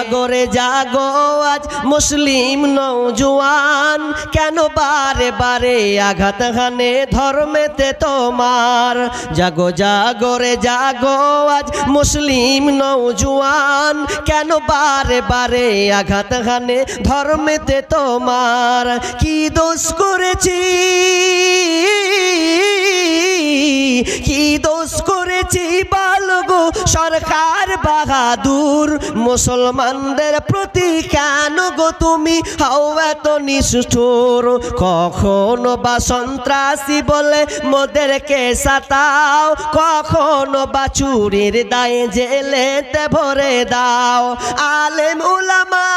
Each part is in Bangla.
জাগরে জাগো আজ মুসলিম নওজোয়ান, কেন বারে বারে আঘাত হানে ধর্মেতে তোমার। জাগো জাগরে জাগো আজ মুসলিম নওজোয়ান, কেন বারে বারে আঘাত হানে ধর্মেতে তোমার। কি দোষ করেছি, কি দোষ করেছি বলগো সরকার বাহাদুর, মুসলমানদের প্রতি কেন গো তুমি হও এত নিষ্ঠুর। কখনো বা সন্ত্রাসী বলে মোদেরকে সাতাও, কখনো বা চুরির দায়ে জেলেতে ভরে দাও। আলেম উলামা,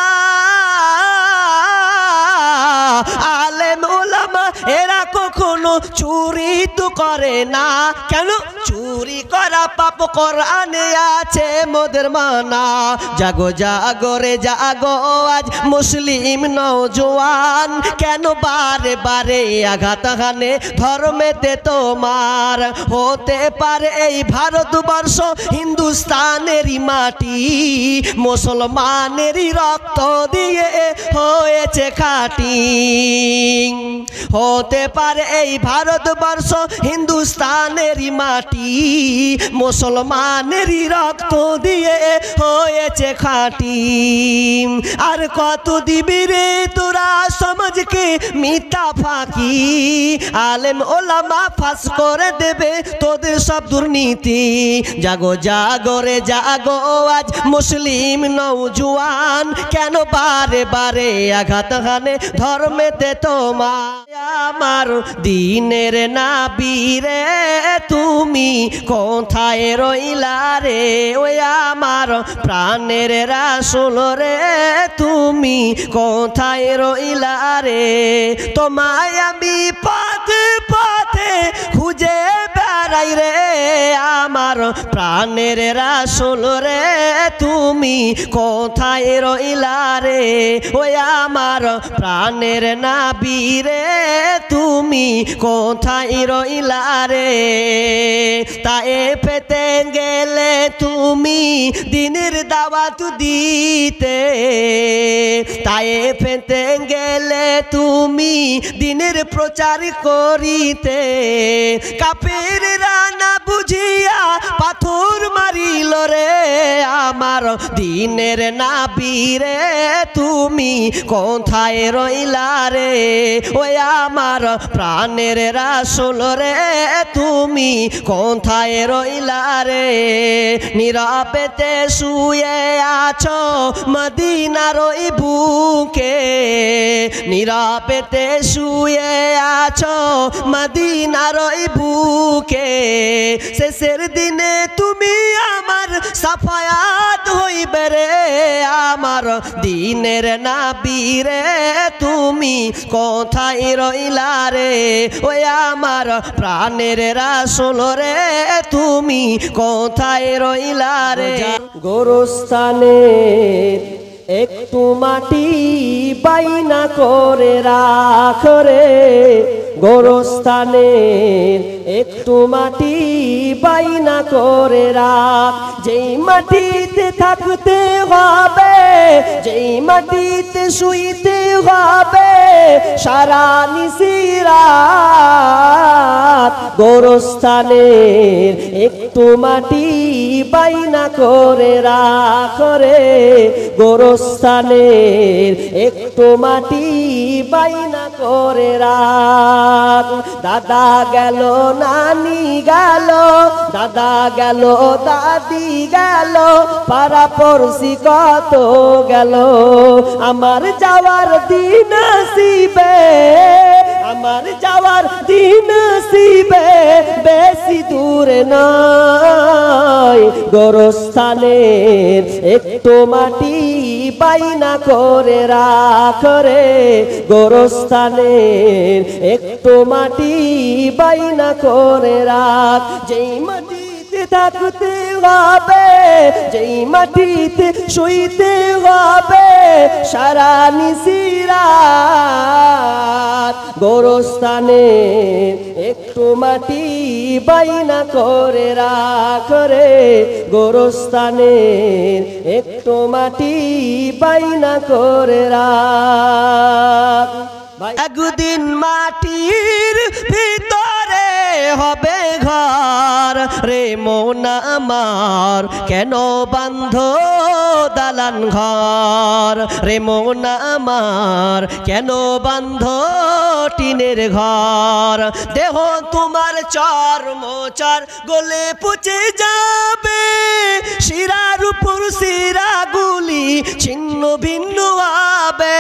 আলেম উলামা এরা কখনো চুরি তো করে না, কেন? চুরি করা পাপ কোরআনে আছে মোদের মানা। জাগো জাগরে জাগো আজ মুসলিম নওজোয়ান, কেন বারে বারে আঘাত হানে ধর্মেতে তোমার। হতে পারে এই ভারতবর্ষ হিন্দুস্তানেরই মাটি, মুসলমানেরই রক্ত দিয়ে হয়েছে খাঁটি। হতে পারে এই ভারতবর্ষ হিন্দুস্তানেরই মাটি, মুসলমানেরই রক্ত দিয়ে হয়েছে খাঁটি। আর কত দিবি রে তোরা সমাজকে মিথ্যা ফাঁকি, আলেম ওলামা ফাঁস করে দেবে তোদের সব দুর্নীতি। জাগো জাগরে জাগো আজ মুসলিম নওজোয়ান, কেন বারে বারে আঘাত হানে ধর্মেতে তোমার। আমার দিনের নাবিরে তুমি কোথায় রইলা রে, ওই আমার প্রাণের রাসূল রে তুমি কোথায় রইলা রে। তোমায় আমি পথে পথে খুঁজে বেড়াই রে, আমার প্রাণের রাসূল রে তুমি কোথায় রইলা রে। ওই আমার প্রাণের নবী রে তুমি কোথায় রইলা রে। তায়েফেতে গেলে তুমি দিনের দাওয়াত দিতে, তায়েফেতে গেলে তুমি দিনের প্রচার করিতে। কাফেররা না বুঝিয়া পাথর মারিল রে, আমার দিনের নবী রে তুমি কোথায় রইলা রে। ওই আমার প্রাণের রাসূল রে তুমি কোথায় রইলা রে। নীরবেতে শুয়ে আছো মদিনার ওই বুকে, নীরবেতে শুয়ে আছো মদিনার ওই বুকে। শেষের দিনে তুমি আমার সাফায়াত হইবে রে, আমার দিনের নবী রে তুমি কোথায় রইলা রে। ওই আমার প্রাণের রাসূল রে তুমি কোথায় রইলা রে। গোরস্থানে একটু মাটি বাইনা করে রাখ রে, গোরস্থানে একটু মাটি বাইনা করে রাখ। যেই মাটিতে থাকতে হবে, যেই মাটিতে শুইতে হবে সারা নিশিরাত, গোরস্থানের একটু মাটি বাইনা করে রাখ রে। গোরস্থানের একটু মাটি বাইনা করে রাখ। দাদা গেল নানি গেল, দাদা গেল দাদি গেল, পাড়া পড়শি কত গেল। আমার যাওয়ার দিন আসিবে, আমার যাওয়ার দিন আসিবে বেশি দূরে নয়। গোরস্থানের একটু মাটি বাইনা করে রাখ রে, গোরস্থানের একটু মাটি বাইনা করে রাখ। যেই মাটিতে থাকতে হবে, যেই মাটিতে শুইতে হবে সারা নিশিরাত গোরস্থানে একটু মাটি বাইনা করে রাখ রে, গোরস্থানে একটু মাটি বাইনা করে রাখ। একদিন মাটির ভিতরে হবে ঘর রে মন আমার, কেন বান্ধ দালান ঘর রে মন আমার, কেন বান্ধ টিনের ঘর। দেহ তোমার চর্মচার গলে পচে যাবে, শিরার উপর শিরাগুলি ছিন্ন ভিন্ন হবে,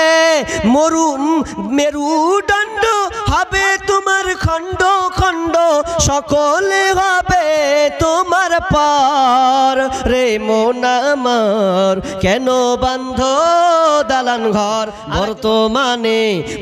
মেরুদণ্ড হবে তোমার খণ্ড খণ্ড, সকলে হবে তোমার পর রে মন আমার, কেন বান্ধ দালান ঘর।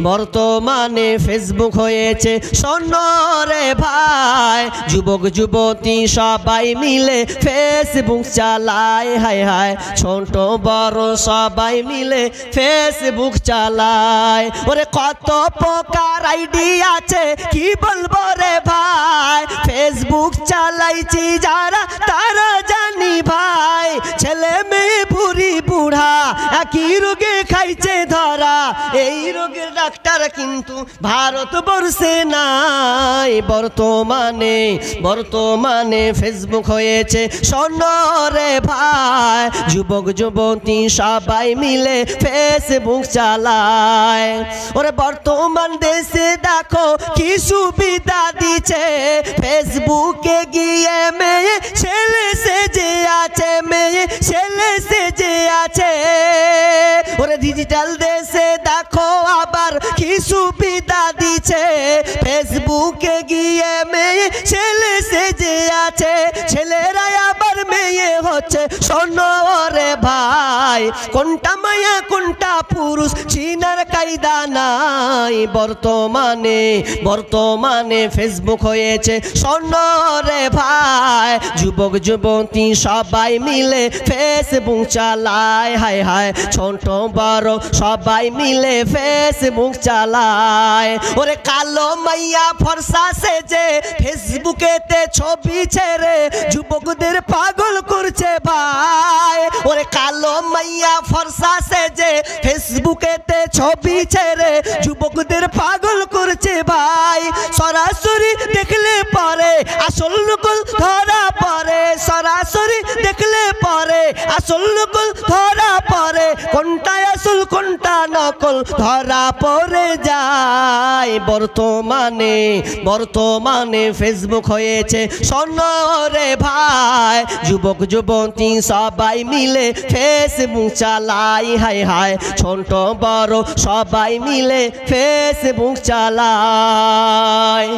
বর্তমানে ফেসবুক হয়েছে সোনরে ভাই, যুবক যুবতী সবাই মিলে ফেসবুক চালায়, হায় হায় ছোট বড় সবাই মিলে ফেসবুক চালায়। ওরে কত প্রকার আইডি আছে কি বলবো রে ভাই, ফেসবুক চালাইছি যারা তারা জানি ভাই, ছেলে মেয়ে বুড়ি বুড়া একই রোগে খাইছে ধরা, এই রোগের ডাক্তার কিন্তু ভারতবর্ষে নাই। বর্তমানে ফেসবুক হয়েছে সোনরে ভাই, যুবক যুবতী সবাই মিলে ফেসবুক চালায়। ওরে বর্তমান দেশে দেখো কি সুবিধা দিচ্ছে, ফেসবুকে গিয়ে মেয়ে ছেলে সেজে আছে, মেয়ে ছেলে সেজে আছে। ওরে ডিজিটাল দেশে দেখো আবার কি সুবিধা দিচ্ছে, ফেসবুকে গিয়ে মেয়ে ছেলে সেজে আছে, ছেলেরা আবার মেয়ে হচ্ছে সোনরে ভাই, কোনটা মায়া কোনটা পুরুষ চিনার কায়দা নাই। বর্তমানে ফেসবুক হয়েছে সোনরে ভাই, যুবক যুবতী সবাই মিলে ফেসবুক চালায়, হায় হায় ছোট বড় সবাই মিলে ফেসবুক চালায়। ওরে কালো মাইয়া ফর্সা সেজে ফেসবুকেতে ছবি ছেড়ে যুবকদের পাগল করছে ভাই, ওরে কালো মাইয়া ফর্সা সেজে ফেসবুকেতে ছবি ছেড়ে যুবকদের পাগল করছে ভাই। সরাসরি দেখলে পরে আসল নকল ধরা পড়ে, সরাসরি দেখলে পরে আসল নকল ধরা পড়ে, কোনটা আসল কোনটা নকল ধরা পড়ে যায়। বর্তমানে ফেসবুক হয়েছে সোনরে ভাই, যুবক যুবতী সবাই মিলে ফেসবুক চালাই, হায় হায় ছোট বড় সবাই মিলে ফেসবুক চালায়।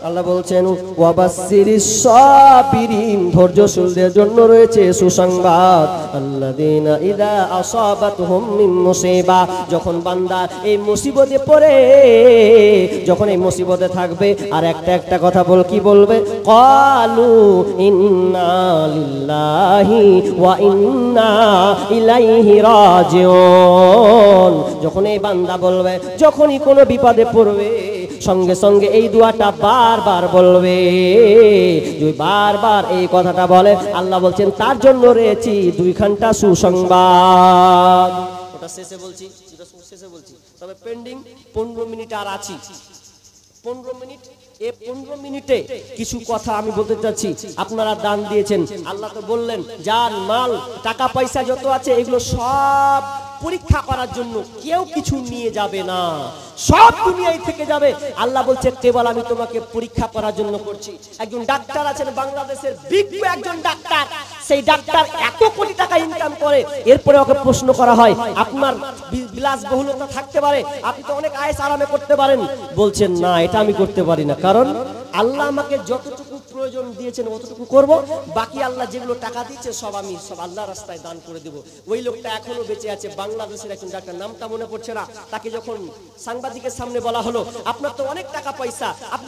আল্লাহ বলছেন ওয়াবাসসিরিস সাবিরিন, ধৈর্যশীলদের জন্য রয়েছে সুসংবাদ। আল্লাযীনা ইযা আসাবাতহুম মিন মুসিবা, যখন বান্দা এই মুসিবতে পড়ে, যখন এই মুসিবতে থাকবে আর একটা কথা কি বলবে, ক্বালু ইন্না লিল্লাহি ওয়া ইন্না ইলাইহি রাজিউন। যখন এই বান্দা বলবে, যখনই কোনো বিপদে পড়বে সঙ্গে সঙ্গে এই দোয়াটা বারবার বলবে। যদি বারবার এই কথাটা বলে আল্লাহ বলছেন তার জন্য রয়েছে দুইখানটা সুসংবাদ। ওটা শেষে বলছি, তবে পেন্ডিং 15 মিনিট আর আছি। 15 মিনিট, এই 15 মিনিটে কিছু কথা আমি বলতে চাচ্ছি। আপনারা দান দিয়েছেন, আল্লাহ তো বললেন জান মাল টাকা পয়সা যত আছে এগুলো সব পরীক্ষা করার জন্য, কেউ কিছু নিয়ে যাবে না, সব দুনিয়ায় থেকে যাবে। আল্লাহ বলছে কেবল আমি তোমাকে পরীক্ষা করার জন্য করছি। একজন ডাক্তার আছেন বাংলাদেশের, বিজ্ঞ একজন ডাক্তার, সেই ডাক্তার এত কোটি টাকা ইনকাম করে, এরপরে ওকে প্রশ্ন করা হয় আপনার বিলাসবহুলতা থাকতে পারে, আপনি তো অনেক আয়েশ আরামে করতে পারেন, বলছেন না এটা আমি করতে পারি না, কারণ আল্লাহ আমাকে যতটুকু প্রয়োজন দিয়েছেন অতটুকু করব, বাকি আল্লাহ যেগুলো টাকা দিচ্ছে সব আল্লাহ রাস্তায় দান করে দেব। ওই লোকটা এখনো বেঁচে আছে, বাংলাদেশের একজন ডাক্তার, নামটা মনে পড়ছে না। তাকে যখন সাংবাদিকের সামনে বলা হলো আপনার তো অনেক টাকা পয়সা, আপনি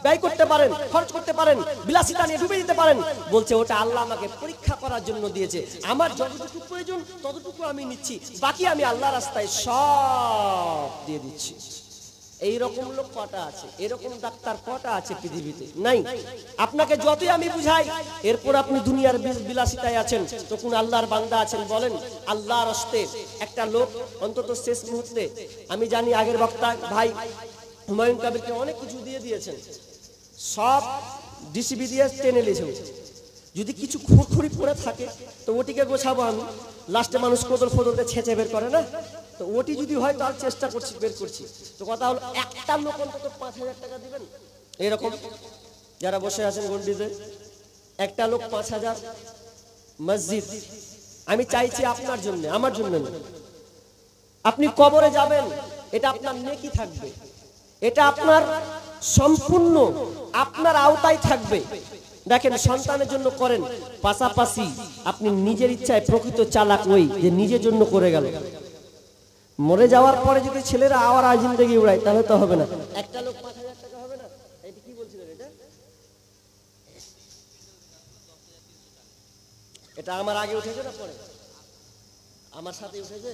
ব্যয় করতে পারেন, খরচ করতে পারেন, বিলাসিতা নিয়ে ডুবে দিতে পারেন, বলছে ওটা আল্লাহ আমাকে পরীক্ষা করার জন্য দিয়েছে, আমার যতটুকু প্রয়োজন ততটুকু আমি নিচ্ছি, বাকি আমি আল্লাহ রাস্তায় সব দিয়ে দিচ্ছি। এইরকম লোক কটা আছে, এরকম ডাক্তার কটা আছে পৃথিবীতে? নাই। আপনাকে যতই আমি বুঝাই, এরপর আপনি দুনিয়ার বিলাসিতায় আছেন, তো কোন আল্লাহর বান্দা আছেন বলেন? আল্লাহর রাস্তায় একটা লোক অন্তত শেষ মুহূর্তে, আমি জানি আগের বক্তা ভাই হুমায়ুন কবিরকে অনেক কিছু দিয়ে দিয়েছেন, সব ডিসিবি দিয়ে টেনে নিয়েছে। যদি কিছু খুঁড়খুড়ি পড়ে থাকে তো ওটিকে গোছাবো আমি, লাস্টে মানুষ কোদল ফোদলতে ছেঁচে বের করে না, তো ওটি যদি হয় তার চেষ্টা করছি, বের করছি। তো কথা হলো একটা লোক অন্তত 5,000 টাকা দিবেন। এরকম যারা বসে আছেন গন্ডিতে, একটা লোক 5,000। মসজিদ আমি চাইছি আপনার জন্য, আমার জন্য না। আপনি কবরে যাবেন, এটা আপনার নেকি থাকবে, এটা আপনার সম্পূর্ণ আপনার আওতায় থাকবে। দেখেন সন্তানের জন্য করেন, পাশাপাশি আপনি নিজের ইচ্ছায় প্রকৃত চালাক ওই যে নিজের জন্য করে গেল। মরে যাওয়ার পরে যদি ছেলেরা আওয়ার জিন্দেগি উড়ায় তাহলে তো হবে না। একটা লোক 5,000 টাকা হবে না? এটা কি বলছিলেন? এটা আমার আগে উঠেছে না পরে? আমার সাথে উঠেছে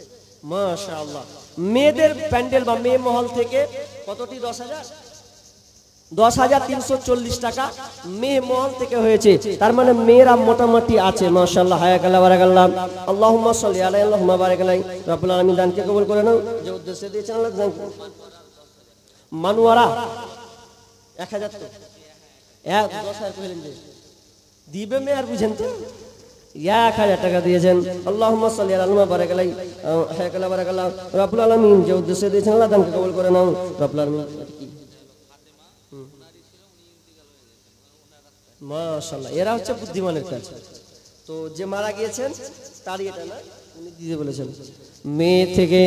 মাশাআল্লাহ। মেয়েদের প্যান্ডেল বা মেয়ে মহল থেকে কতটি? 10,340 টাকা মেয়ে মহল থেকে হয়েছে। তার মানে মেয়েরা মোটামুটি আছে মাশাআল্লাহ। হায়াকাল্লাহ বারাকাল্লাহ, আল্লাহুম্মা সাল্লি আলাইহি আল্লাহুম্মা বারিক আলাইহি। রব্বুল আলামিন দানকে কবুল করে নাও, যে উদ্দেশ্যে দিয়েছেন আল্লাহ দান। মানুয়ারা 1000 তো 10,000 কইলেন যে দিবে মেয়ে, আর বুঝেন তো 1000 টাকা দিয়েছেন। আল্লাহুম্মা সাল্লি আলা আল্লাহুম্মা বারিক আলাইহি। হায়াকাল্লাহ বারাকাল্লাহ, রব্বুল আলামিন যে উদ্দেশ্যে দিয়েছেন আল্লাহ দানকে কবুল করে নাও। রব্বুল আলামিন মাশাআল্লাহ, এরা হচ্ছে বুদ্ধিমানের কাজ। তো যে মারা গিয়েছেন তারই এটা না, উনি দিতে বলেছেন। মেয়ে থেকে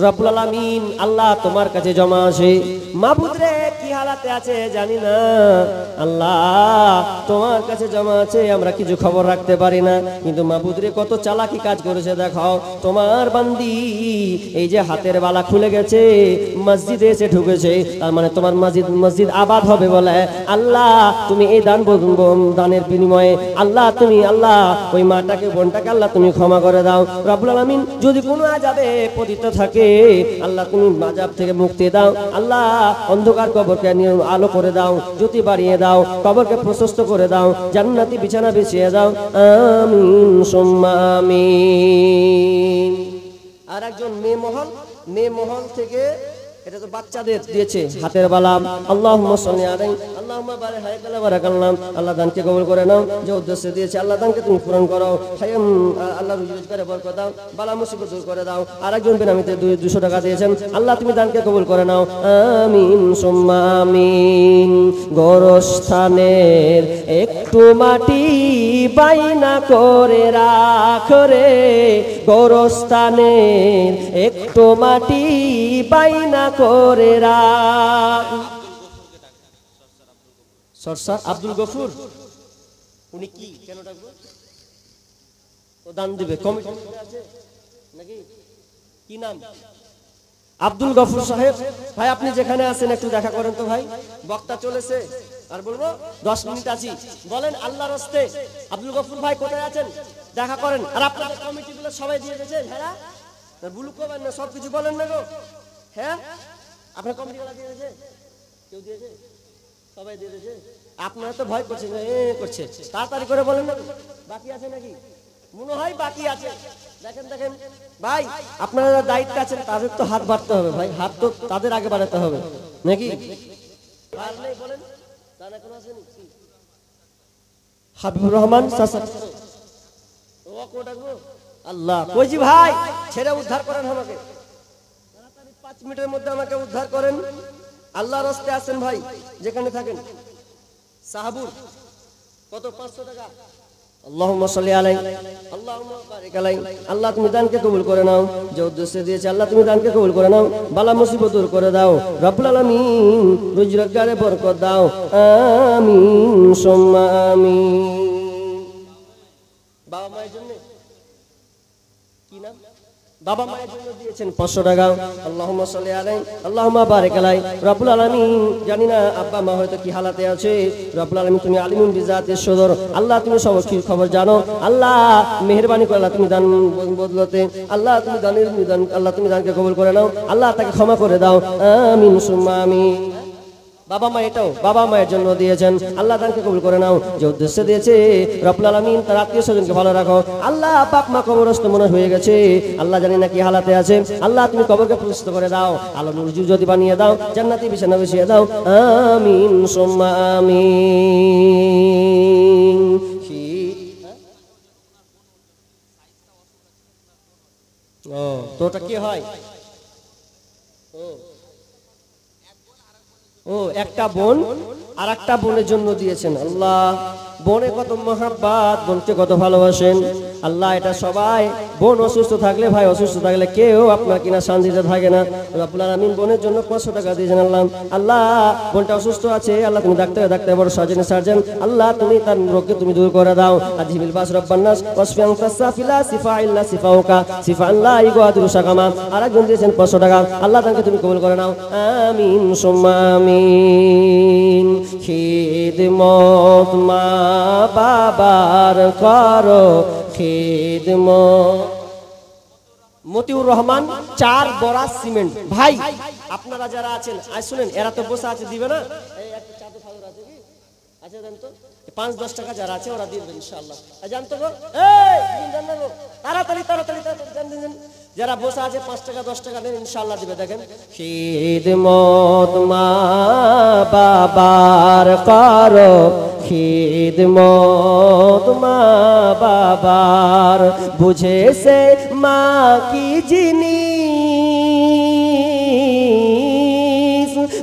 রব্বুল আলামিন আল্লাহ তোমার কাছে জমা আছে। মাবুদ রে কি হালাতে আছে জানি না, আল্লাহ তোমার কাছে জমা আছে, আমরা কিছু খবর রাখতে পারি না, কিন্তু মাবুদ রে কত চালাকি কাজ করেছে দেখাও। তোমার বান্দি এই যে হাতের বালা খুলে গেছে, মসজিদে এসে ঢুকেছে, তার মানে তোমার মসজিদ আবাদ হবে বলে। আল্লাহ তুমি এই দানের বিনিময়ে আল্লাহ তুমি আল্লাহ ওই মাটাকে বোনটাকে আল্লাহ তুমি ক্ষমা করে দাও। রব্বুল আলামিন যদি কোনো আযাবে পতিত থাকে আল্লাহ তুমি আযাব থেকে মুক্তি দাও। আল্লাহ অন্ধকার কবরকে আলো করে দাও, জ্যোতি বাড়িয়ে দাও, কবরকে প্রশস্ত করে দাও, জান্নাতি বিছানা বিছিয়ে দাও। আমিন সুম্মা আমিন। আর একজন মেয়ে মহল থেকে, এটা তো বাচ্চাদের দিয়েছে হাতের বালা। আল্লাহুম্মা সাল্লি আলাইহি আল্লাহুম্মা বারিক হায়াকাল্লাহ বারাকাল্লাহ। আল্লাহ দানকে কবুল করে নাও, যে উদ্দেশ্যে দিয়েছে আল্লাহ দানকে তুমি পূরণ করো। হায়াম আল্লাহ রুজি রোজগারে বরকত দাও, বালা মুসিবত দূর করে দাও। আরেকজন বেনামিতে 200 টাকা দিয়েছেন, আল্লাহ তুমি দানকে কবুল করে নাও। আমিন সুম্মা আমিন। গোরস্থানের একটু মাটি বাইনা করে রাখ রে, গোরস্থানের একটু মাটি বাইনা করে রাখ। সরসার আব্দুল গফুর, উনি কি কেন ডাকবো? ও দান দিবে, কমিটি আছে নাকি? কি নাম? আব্দুল গফুর সাহেব। ভাই আপনি যেখানে আছেন একটু দেখা করেন তো ভাই, বক্তা চলেছে আর বলবো 10 মিনিট আছি। বলেন আল্লাহর রাস্তে আব্দুল গফুর ভাই কোথায় আছেন, দেখা করেন। আর আপনাদের কমিটিগুলো সবাই দিয়ে দিয়েছে, হ্যাঁ বুলু করবেন না, সব কিছু বলেন না গো। হ্যাঁ আপনার কমিটিগুলো দিয়ে দিয়েছে? কেউ দিয়েছে? সবাই দিয়ে দিয়েছে? আপনারা তো ভয় করছেন, করছে, তাড়াতাড়ি করে বলেন না। বাকি আছে নাকি? মনে হয় বাকি আছে। দেখেন ভাই, আপনারা দায়িত্ব আছেন, তাদের তো হাত বাড়তে হবে ভাই, হাত তো তাদের আগে বাড়াতে হবে নাকি? বলেন হাবিবুর রহমান আল্লাহ কইজি ভাই, ছেড়ে উদ্ধার করেন আমাকে 5 মিনিটের মধ্যে, আমাকে উদ্ধার করেন। আল্লাহর রাস্তায় আছেন ভাই, যেখানে থাকেন। সাহাবুর কত? 500 টাকা। আল্লাহুম্মা সাল্লি আলাইহি আল্লাহুম্মা বারিক আলাইহি। আল্লাহ তুমি দানকে কবুল করে নাও, যে উদ্দেশ্যে দিয়েছে আল্লাহ তুমি দানকে কবুল করে নাও, বালা মুসিবত দূর করে দাও রব্বুল আলামিন, রুজি রোজগারে বরকত দাও, আমিন সুম্মা আমিন। বাবা মায়ের জন্য কি নাম? বাবা মায়ের জন্য দিয়েছেন 500 টাকা। আল্লাহুম্মা সাল্লি আলাইহি আল্লাহুম্মা বারিক আলাইহি। রব্বুল আলামিন, জানি না আব্বা মা হয়তো কি হালাতে আছে, রব্বুল আলামিন তুমি আলিমুন বিজাতিস সুদূর, আল্লাহ তুমি সব খবর জানো, আল্লাহ মেহেরবানি করে আল্লাহ তুমি দান বদলতে, আল্লাহ তুমি দানের দান, আল্লাহ তুমি দানকে কবুল করে নাও, আল্লাহ তাকে ক্ষমা করে দাও, আমিন সুম্মা আমিন। বাবা মা এটাও বাবা মায়ের জন্য দিয়েছেন, আল্লাহ দানকে কবুল করে নাও, যে উদ্দেশ্যে দিয়েছে রব্বুল আলামিন তার আত্মীয় স্বজনকে ভালো রাখো, আল্লাহ বাপ মা কবরস্থ মনে হয়ে গেছে, আল্লাহ জানি না কি হালাতে আছে, আল্লাহ তুমি কবরকে প্রশস্ত করে দাও, আলো নূর যদি বানিয়ে দাও, জান্নাতি বিছানা বিছিয়ে দাও, আমিন সুম্মা আমিন। ও তো ওটা কি হয়? ও একটা বোন আর একটা বোনের জন্য দিয়েছেন। আল্লাহ বোনে কত মহাব্বত, বোনকে কত ভালোবাসেন আল্লাহ। এটা সবাই, বোন অসুস্থ থাকলে, ভাই অসুস্থ থাকলে কেউ আপনার কিনা শান্তিতে থাকে না। রব্বুল আলামিন বোনের জন্য 500 টাকা দিয়েছেন। আল্লাহ আল্লাহ বোনটা অসুস্থ আছে, আল্লাহ তুমি ডাক্তার বড় সার্জেন, আল্লাহ তুমি তার রোগকে তুমি দূর করে দাও। আজিবিল বাস রব্বান্নাস ওয়াসফিয়ান তাসাফিলা সিফা ইল্লা সিফাউকা সিফা আল্লাহ ইগাদুর সাকামা। আরেকজন দিয়েছেন 500 টাকা, আল্লাহ তাকে তুমি কবুল করে নাও, আমিন সুম্মা আমিন। খিদমত মা বাবার করো খিদমত। মতিউর রহমান 4 বড়া সিমেন্ট। ভাই আপনারা যারা আছেন আজ শুনেন, এরা তো বসে আছে, দিবে না? এই একটা চাদর ফাদর আছে কি? আচ্ছা দেন তো, 5-10 টাকা যারা আছে ওরা দিয়ে দেবেন ইনশাআল্লাহ। জানতো গো, এই দেন না গো, তাড়াতাড়ি দেন। যারা বসে আছে 5 টাকা 10 টাকা দেন, ইনশাআল্লাহ দিবে। দেখেন, খিদমত মা বাবার করো খিদমত মা বাবার, বুঝেছে মা কি জিনিস,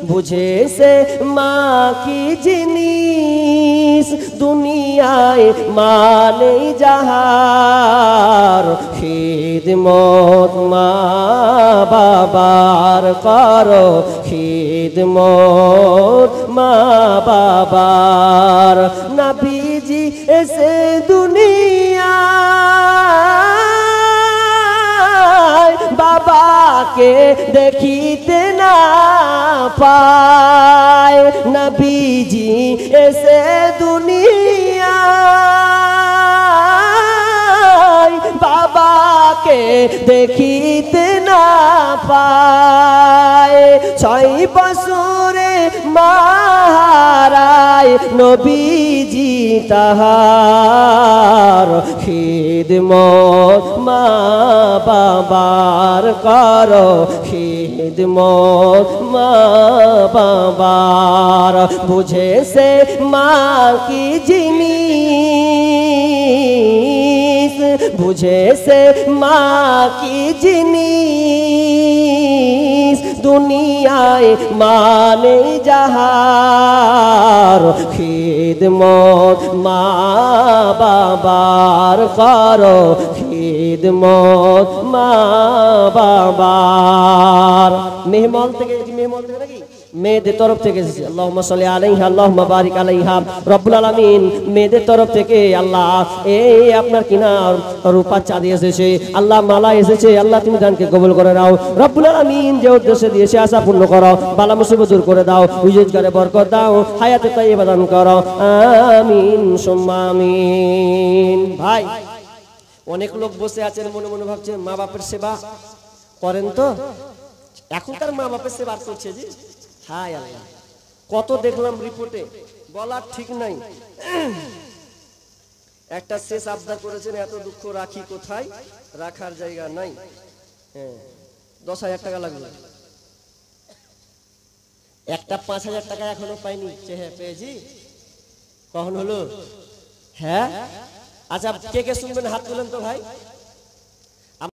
বুঝেছে মা কি জিনিস, দুনিয়ায় মানে যাহার, খিদমত মা বাবার করো খিদমত মা বাবার। নবীজি এসে দুনিয়ায় বাবাকে দেখিতে না পায়, নবীজি এসে দুনিয়ায় বাবাকে দেখিতে না পায়। 6 বছরে মাহারায় নবীজি তাহার, খিদমত মা বাবার করো খিদমত মা বাবার, বুঝেছে মা কি জিনিস, বুঝেছে মা কি জিনিস, দুনিয়ায় মানে যাহার, খিদমত মা বাবার করো খিদমত মা বাবার। মেহমান থেকে নাকি মেয়েদের তরফ থেকে এসেছে, আল্লাহুম্মা সাল্লি আলাইহা আল্লাহুম্মা বারিক আলাইহা। রব্বুল আলামিন মেয়েদের তরফ থেকে আল্লাহ এই আপনার কিনা রূপা চাঁদি এসেছে, আল্লাহ মালা এসেছে, আল্লাহ তুমি দানকে কবুল করে নাও। রব্বুল আলামিন যে উদ্দেশ্যে দিয়েছে আশা পূর্ণ করো, বালা মুসিবত দূর করে দাও, রুজিগারে বরকত দাও, হায়াতে তাইয়্যিবা দান করো, আমিন সুম্মা আমিন। ভাই অনেক লোক বসে আছেন মনে মনে ভাবছেন মা বাপের সেবা করেন তো, এখন তার মা বাপের সেবা করছে জি। হায় আল্লাহ, কত দেখলাম রিপোর্টে, বলার ঠিক নাই। একটা শেষ আবদার করেছেন, এত দুঃখ রাখি কোথায়, রাখার জায়গা নাই। 10,000 টাকা লাগলো, একটা 5,000 টাকা এখনো পাইনি। হ্যাঁ পেয়েছি, কখন হলো? হ্যাঁ আচ্ছা, কে কে শুনবেন হাত তুলেন তো ভাই।